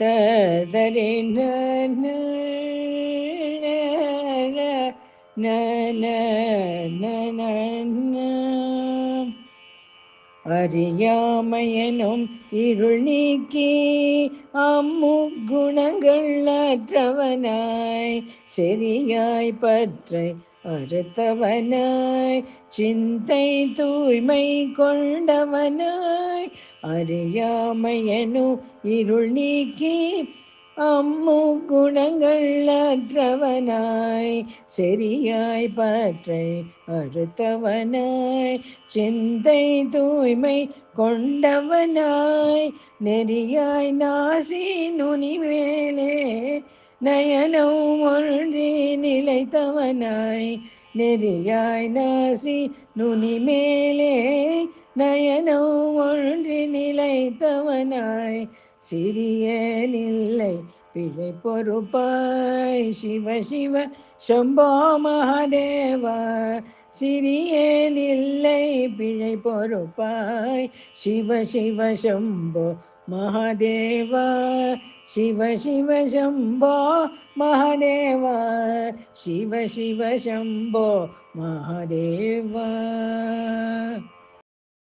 തദരി அறியாமையனும் இருள் நீக்கி அம்முக்குணங்கள் அற்றவனாய் செறியாய் பற்றை அறுத்தவனாய் சிந்தை தூய்மை கொண்டவனாய் அறியாமையனும் இருள் நீக்கி அம்முக்குணங்கள் அற்றவனாய் செறியாய் பற்றை அறுத்தவனாய் சிந்தை தூய்மை கொண்டவனாய் நெறியாய் நாசி நுனி மேலே நயனம் ஒன்றி நிலைத்தவனாய் நெறியாய் நாசி நுனி மேலே நயனம் ஒன்றி நிலைத்தவனாய் சிறியனில்லை பிழை பொறுப்பாய் சிவ சிவ சம்போ மகாதேவா சிறியனில்லை பிழை பொறுப்பாய் சிவ சிவ சம்போ மகாதேவா சிவ சிவ சம்போ மகாதேவா சிவ சிவ சம்போ மகாதேவா.